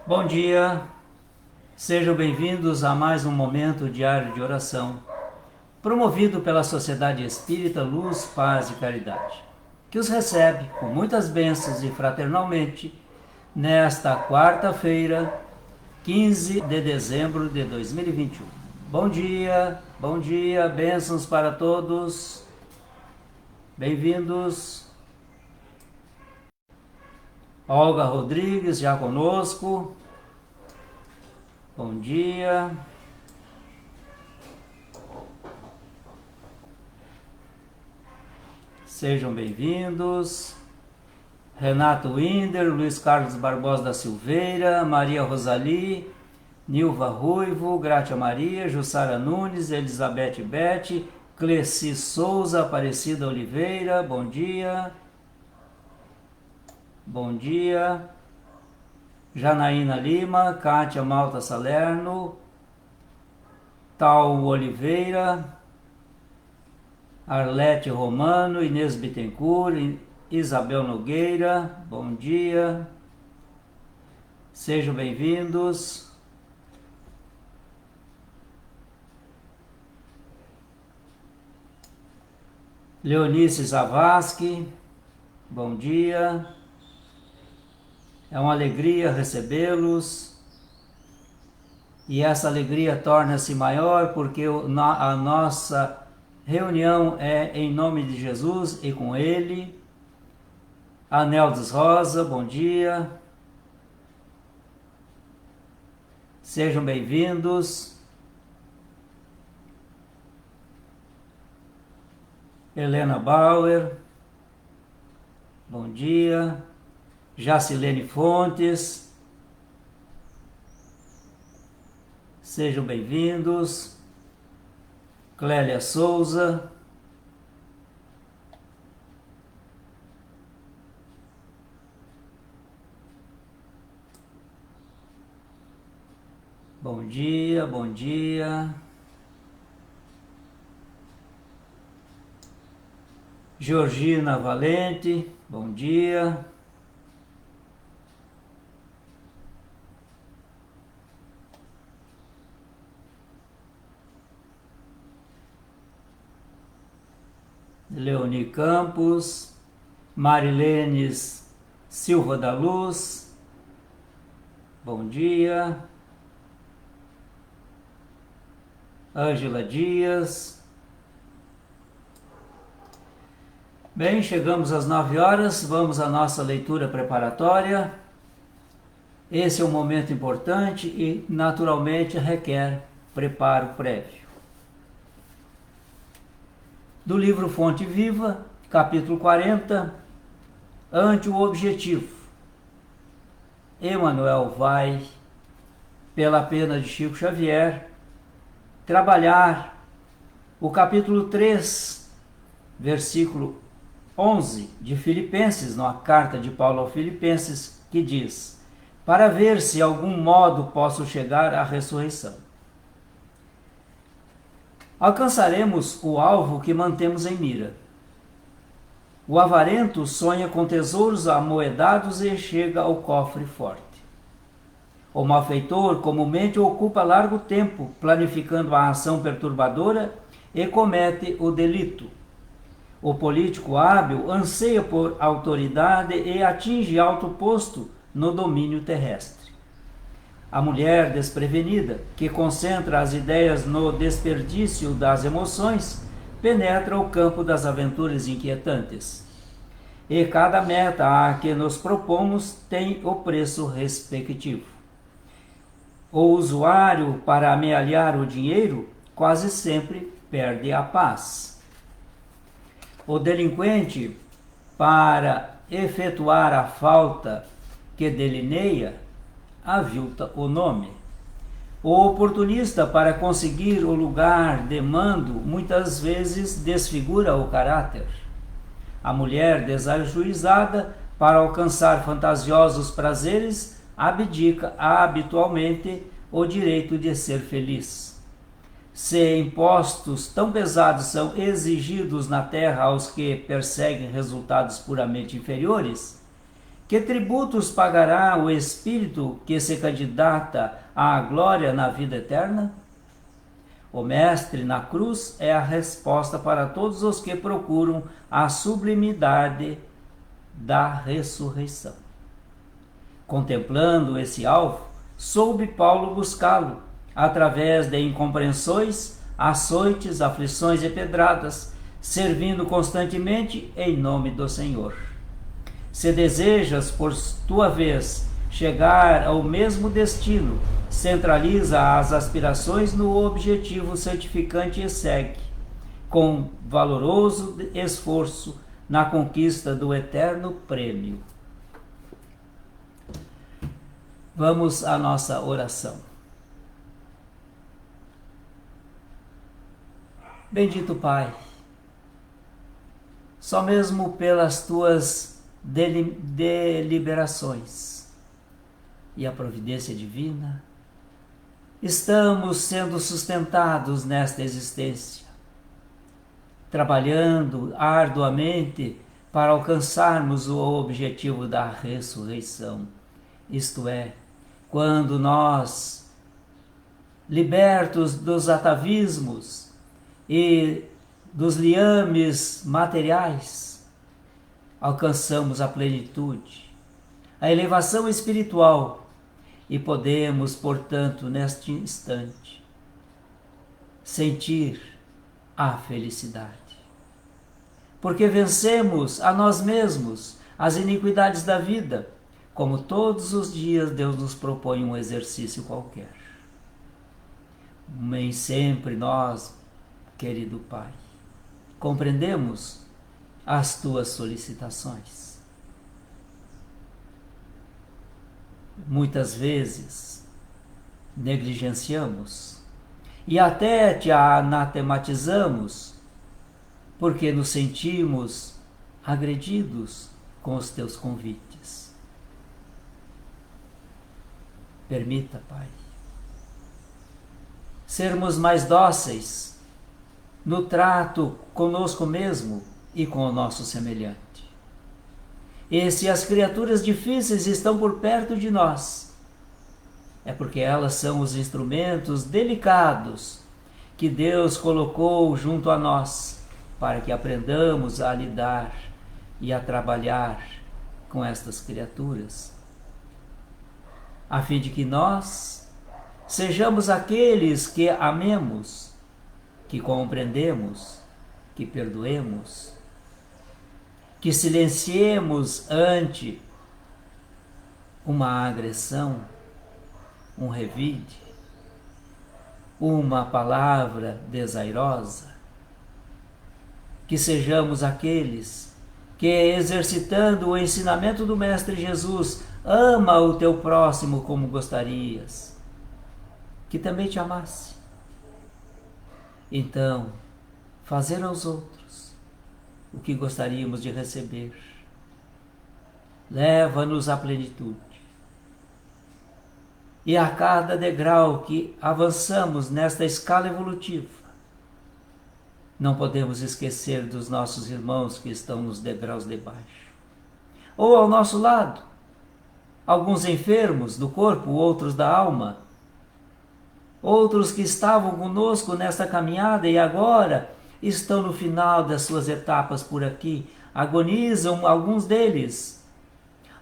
Bom dia, sejam bem-vindos a mais um momento diário de oração, promovido pela Sociedade Espírita Luz, Paz e Caridade, que os recebe com muitas bênçãos e fraternalmente nesta quarta-feira, 15 de dezembro de 2021. Bom dia, bênçãos para todos, bem-vindos. Olga Rodrigues já conosco. Bom dia. Sejam bem-vindos. Renato Winder, Luiz Carlos Barbosa da Silveira, Maria Rosali, Nilva Ruivo, Grátia Maria, Jussara Nunes, Elizabeth Bete, Cleci Souza, Aparecida Oliveira, bom dia. Bom dia. Janaína Lima, Kátia Malta Salerno, Tal Oliveira, Arlete Romano, Inês Bittencourt, Isabel Nogueira, bom dia. Sejam bem-vindos. Leonice Zavascki, bom dia. É uma alegria recebê-los. E essa alegria torna-se maior porque a nossa reunião é em nome de Jesus e com Ele. Aneldes Rosa, bom dia. Sejam bem-vindos. Helena Bauer, bom dia. Jacilene Fontes, sejam bem-vindos. Clélia Souza, bom dia, bom dia. Georgina Valente, bom dia. Leoni Campos, Marilenes Silva da Luz, bom dia. Ângela Dias. Bem, chegamos às 9 horas, vamos à nossa leitura preparatória. Esse é um momento importante e, naturalmente, requer preparo prévio. Do livro Fonte Viva, capítulo 40, ante o objetivo. Emmanuel vai, pela pena de Chico Xavier, trabalhar o capítulo 3, versículo 11 de Filipenses, na carta de Paulo aos Filipenses, que diz: para ver se de algum modo posso chegar à ressurreição. Alcançaremos o alvo que mantemos em mira. O avarento sonha com tesouros amoedados e chega ao cofre forte. O malfeitor comumente ocupa largo tempo planificando a ação perturbadora e comete o delito. O político hábil anseia por autoridade e atinge alto posto no domínio terrestre. A mulher desprevenida, que concentra as ideias no desperdício das emoções, penetra o campo das aventuras inquietantes. E cada meta a que nos propomos tem o preço respectivo. O usuário, para amealhar o dinheiro, quase sempre perde a paz. O delinquente, para efetuar a falta que delineia, avilta o nome. O oportunista, para conseguir o lugar de mando, muitas vezes desfigura o caráter. A mulher desajuizada, para alcançar fantasiosos prazeres, abdica habitualmente o direito de ser feliz. Se impostos tão pesados são exigidos na terra aos que perseguem resultados puramente inferiores, Que tributos pagará o espírito que se candidata à glória na vida eterna? O Mestre na cruz é a resposta para todos os que procuram a sublimidade da ressurreição. Contemplando esse alvo, soube Paulo buscá-lo, através de incompreensões, açoites, aflições e pedradas, servindo constantemente em nome do Senhor. Se desejas, por tua vez, chegar ao mesmo destino, centraliza as aspirações no objetivo santificante e segue, com valoroso esforço, na conquista do eterno prêmio. Vamos à nossa oração. Bendito Pai, só mesmo pelas tuas deliberações e a providência divina, estamos sendo sustentados nesta existência, trabalhando arduamente para alcançarmos o objetivo da ressurreição, isto é, quando nós, libertos dos atavismos e dos liames materiais, alcançamos a plenitude, a elevação espiritual e podemos, portanto, neste instante, sentir a felicidade. Porque vencemos a nós mesmos, as iniquidades da vida, como todos os dias Deus nos propõe um exercício qualquer. Nem sempre nós, querido Pai, compreendemos as tuas solicitações. Muitas vezes negligenciamos e até te anatematizamos porque nos sentimos agredidos com os teus convites. Permita, Pai, sermos mais dóceis no trato conosco mesmo e com o nosso semelhante. E se as criaturas difíceis estão por perto de nós, é porque elas são os instrumentos delicados que Deus colocou junto a nós para que aprendamos a lidar e a trabalhar com estas criaturas, a fim de que nós sejamos aqueles que amemos, que compreendemos, que perdoemos, que silenciemos ante uma agressão, um revide, uma palavra desairosa, que sejamos aqueles que, exercitando o ensinamento do Mestre Jesus, ama o teu próximo como gostarias que também te amasse. Então, fazer aos outros o que gostaríamos de receber. Leva-nos à plenitude. E a cada degrau que avançamos nesta escala evolutiva, não podemos esquecer dos nossos irmãos que estão nos degraus de baixo. Ou ao nosso lado, alguns enfermos do corpo, outros da alma, outros que estavam conosco nesta caminhada e agora estão no final das suas etapas por aqui, agonizam alguns deles.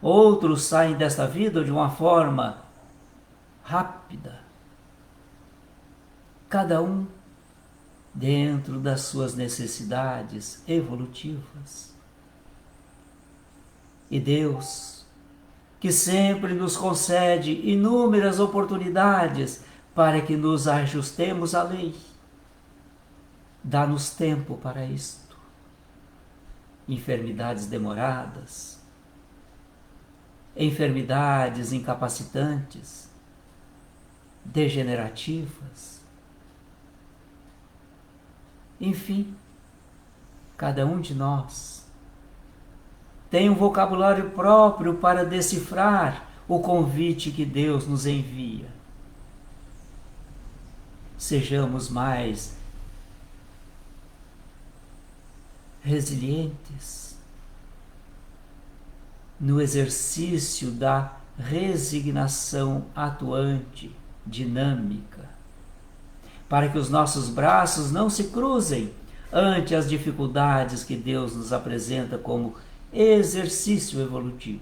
Outros saem desta vida de uma forma rápida, cada um dentro das suas necessidades evolutivas. E Deus, que sempre nos concede inúmeras oportunidades para que nos ajustemos à lei, dá-nos tempo para isto. Enfermidades demoradas, enfermidades incapacitantes, degenerativas, enfim, cada um de nós tem um vocabulário próprio para decifrar o convite que Deus nos envia. Sejamos mais resilientes, no exercício da resignação atuante, dinâmica, para que os nossos braços não se cruzem ante as dificuldades que Deus nos apresenta como exercício evolutivo.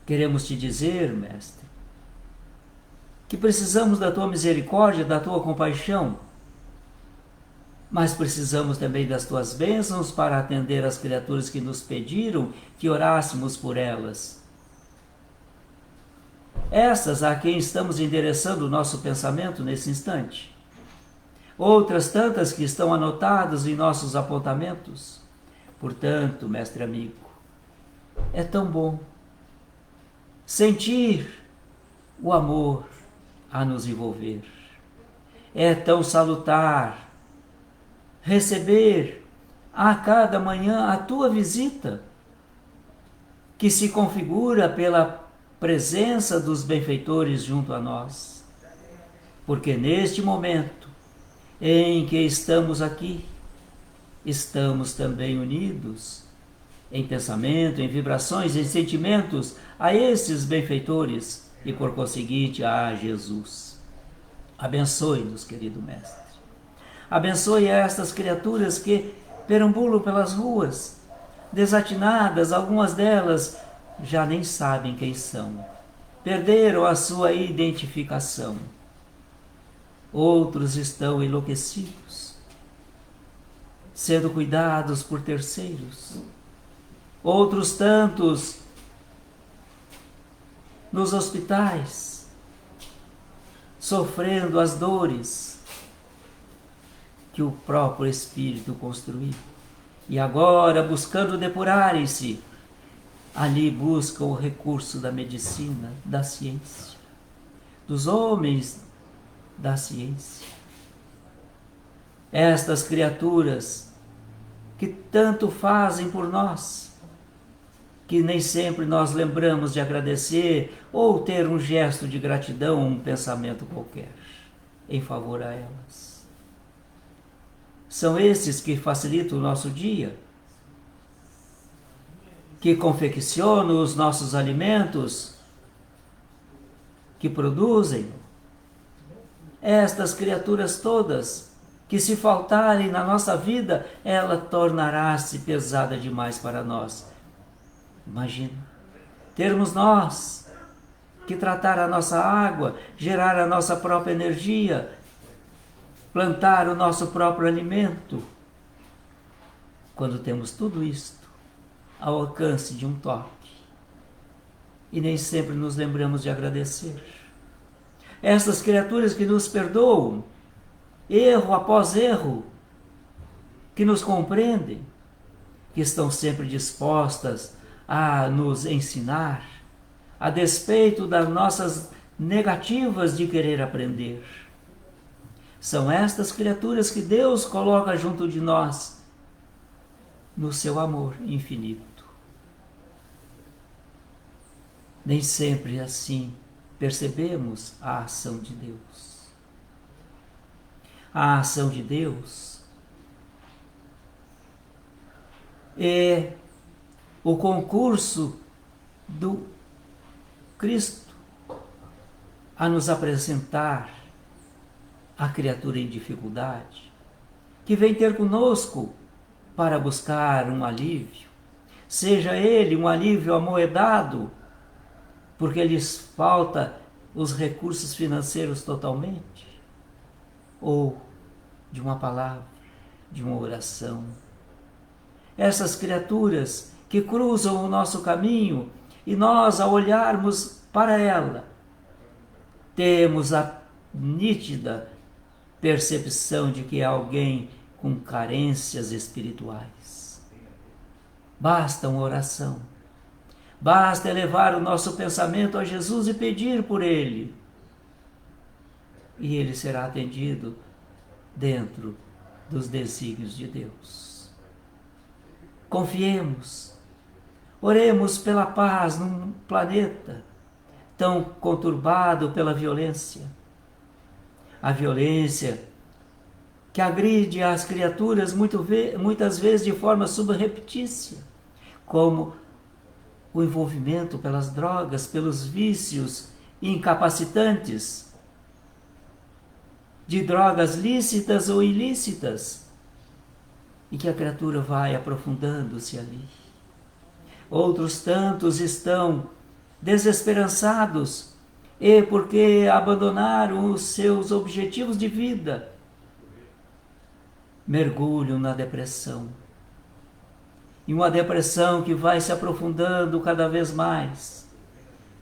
Queremos te dizer, Mestre, que precisamos da tua misericórdia, da tua compaixão, mas precisamos também das tuas bênçãos para atender as criaturas que nos pediram que orássemos por elas. Essas a quem estamos endereçando o nosso pensamento nesse instante. Outras tantas que estão anotadas em nossos apontamentos. Portanto, mestre amigo, é tão bom sentir o amor a nos envolver. É tão salutar receber a cada manhã a tua visita, que se configura pela presença dos benfeitores junto a nós. Porque neste momento em que estamos aqui, estamos também unidos em pensamento, em vibrações, em sentimentos a esses benfeitores e por conseguinte a Jesus. Abençoe-nos, querido Mestre. Abençoe estas criaturas que perambulam pelas ruas, desatinadas, algumas delas já nem sabem quem são, perderam a sua identificação. Outros estão enlouquecidos, sendo cuidados por terceiros. Outros tantos nos hospitais, sofrendo as dores que o próprio Espírito construiu. E agora, buscando depurarem-se, ali buscam o recurso da medicina, da ciência, dos homens da ciência. Estas criaturas que tanto fazem por nós, que nem sempre nós lembramos de agradecer ou ter um gesto de gratidão, um pensamento qualquer em favor a elas. São esses que facilitam o nosso dia, que confeccionam os nossos alimentos, que produzem. Estas criaturas todas, que se faltarem na nossa vida, ela tornará-se pesada demais para nós. Imagina, termos nós que tratar a nossa água, gerar a nossa própria energia, plantar o nosso próprio alimento. Quando temos tudo isto ao alcance de um toque, e nem sempre nos lembramos de agradecer. Essas criaturas que nos perdoam, erro após erro, que nos compreendem, que estão sempre dispostas a nos ensinar, a despeito das nossas negativas de querer aprender. São estas criaturas que Deus coloca junto de nós, no seu amor infinito. Nem sempre assim percebemos a ação de Deus. A ação de Deus é o concurso do Cristo a nos apresentar a criatura em dificuldade, que vem ter conosco para buscar um alívio, seja ele um alívio amoedado, porque lhes falta os recursos financeiros totalmente, ou de uma palavra, de uma oração. Essas criaturas que cruzam o nosso caminho e nós, ao olharmos para ela, temos a nítida percepção de que é alguém com carências espirituais. Basta uma oração. Basta elevar o nosso pensamento a Jesus e pedir por ele. E ele será atendido dentro dos desígnios de Deus. Confiemos. Oremos pela paz num planeta tão conturbado pela violência. A violência que agride as criaturas muitas vezes de forma subreptícia, como o envolvimento pelas drogas, pelos vícios incapacitantes, de drogas lícitas ou ilícitas, e que a criatura vai aprofundando-se ali. Outros tantos estão desesperançados, e porque abandonaram os seus objetivos de vida, mergulham na depressão. E uma depressão que vai se aprofundando cada vez mais,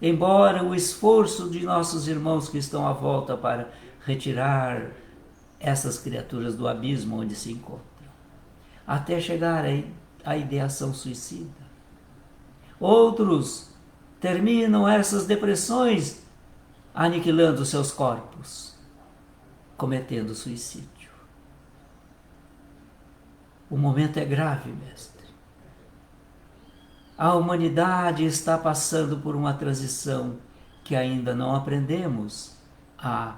embora o esforço de nossos irmãos que estão à volta para retirar essas criaturas do abismo onde se encontram, até chegar à ideação suicida. Outros terminam essas depressões aniquilando seus corpos, cometendo suicídio. O momento é grave, mestre. A humanidade está passando por uma transição que ainda não aprendemos a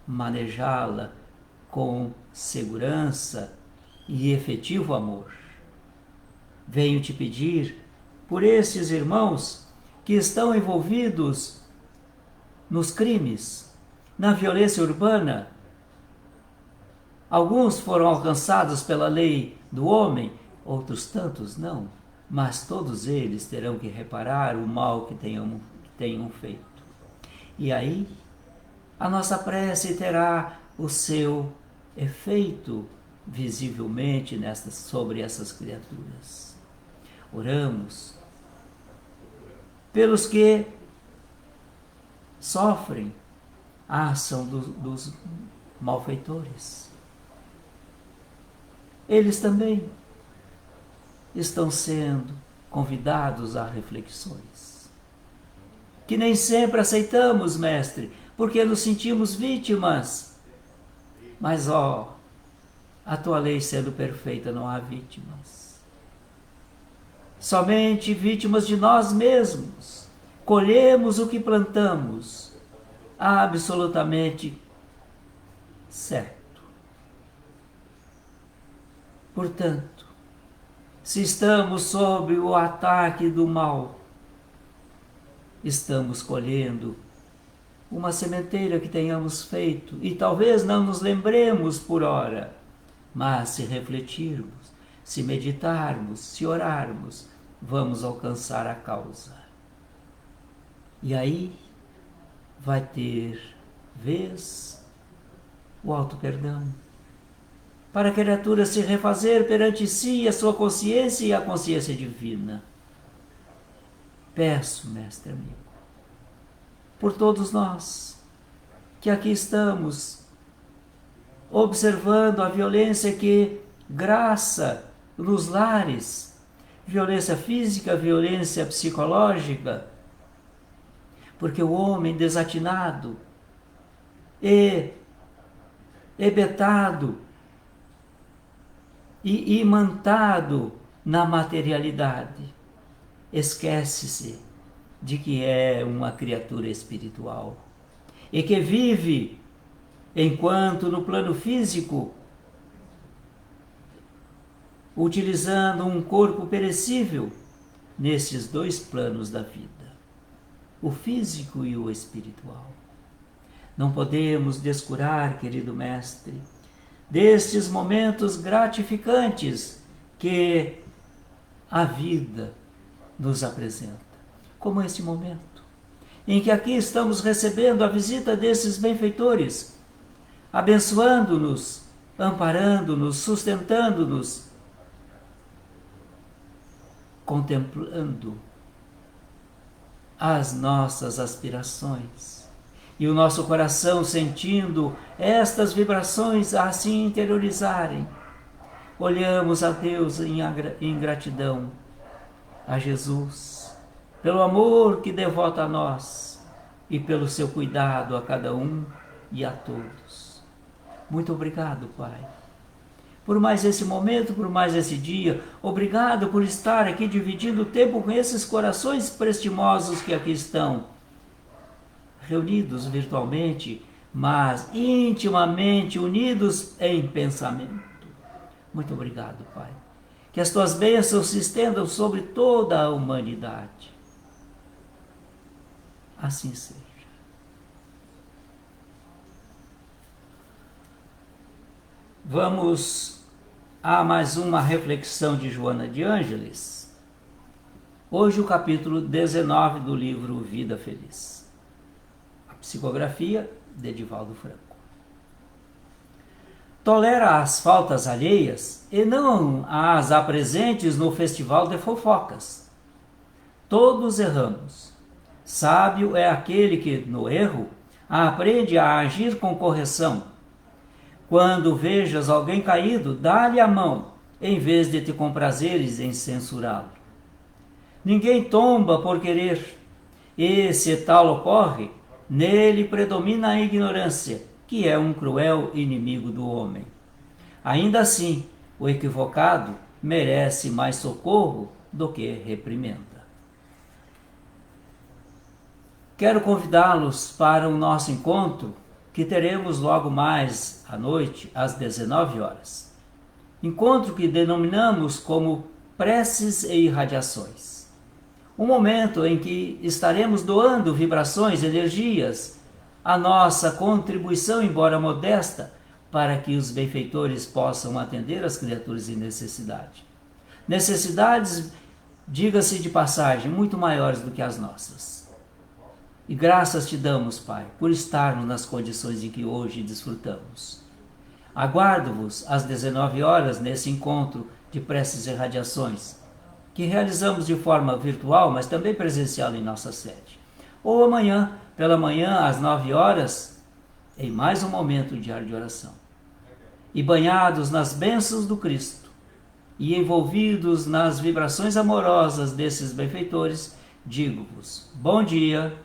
manejá-la com segurança e efetivo amor. Venho te pedir por esses irmãos que estão envolvidos nos crimes, na violência urbana. Alguns foram alcançados pela lei do homem, outros tantos não, mas todos eles terão que reparar o mal que tenham feito. E aí, a nossa prece terá o seu efeito visivelmente sobre essas criaturas. Oramos pelos que sofrem a ação dos malfeitores. Eles também estão sendo convidados a reflexões, que nem sempre aceitamos, mestre, porque nos sentimos vítimas. Mas, a tua lei sendo perfeita, não há vítimas. Somente vítimas de nós mesmos. Colhemos o que plantamos. Absolutamente certo. Portanto, se estamos sob o ataque do mal, estamos colhendo uma sementeira que tenhamos feito, e talvez não nos lembremos por hora, mas se refletirmos, se meditarmos, se orarmos, vamos alcançar a causa. E aí vai ter vez o auto-perdão, para a criatura se refazer perante si a sua consciência e a consciência divina. Peço, mestre amigo, por todos nós que aqui estamos observando a violência que graça nos lares, violência física, violência psicológica, porque o homem desatinado e hebetado e imantado na materialidade esquece-se de que é uma criatura espiritual e que vive, enquanto no plano físico, utilizando um corpo perecível nesses dois planos da vida, o físico e o espiritual. Não podemos descurar, querido mestre, destes momentos gratificantes que a vida nos apresenta, como este momento, em que aqui estamos recebendo a visita desses benfeitores, abençoando-nos, amparando-nos, sustentando-nos, contemplando as nossas aspirações e o nosso coração sentindo estas vibrações a se interiorizarem. Olhamos a Deus em gratidão, a Jesus, pelo amor que devota a nós e pelo seu cuidado a cada um e a todos. Muito obrigado, Pai, por mais esse momento, por mais esse dia. Obrigado por estar aqui dividindo o tempo com esses corações prestimosos que aqui estão, reunidos virtualmente, mas intimamente unidos em pensamento. Muito obrigado, Pai. Que as tuas bênçãos se estendam sobre toda a humanidade. assim seja. Vamos a mais uma reflexão de Joana de Ângeles. Hoje o capítulo 19 do livro Vida Feliz. A psicografia de Edivaldo Franco. Tolera as faltas alheias e não as apresentes no festival de fofocas. Todos erramos. Sábio é aquele que, no erro, aprende a agir com correção. Quando vejas alguém caído, dá-lhe a mão, em vez de te comprazeres em censurá-lo. Ninguém tomba por querer, e se tal ocorre, nele predomina a ignorância, que é um cruel inimigo do homem. Ainda assim, o equivocado merece mais socorro do que reprimenda. Quero convidá-los para o nosso encontro, que teremos logo mais à noite, às 19 horas. Encontro que denominamos como preces e irradiações. Um momento em que estaremos doando vibrações, energias, a nossa contribuição, embora modesta, para que os benfeitores possam atender as criaturas em necessidade. Necessidades, diga-se de passagem, muito maiores do que as nossas. E graças te damos, Pai, por estarmos nas condições em que hoje desfrutamos. Aguardo-vos às 19 horas nesse encontro de preces e radiações, que realizamos de forma virtual, mas também presencial em nossa sede. Ou amanhã, pela manhã, às 9 horas, em mais um momento diário de oração. E banhados nas bênçãos do Cristo, e envolvidos nas vibrações amorosas desses benfeitores, digo-vos, bom dia,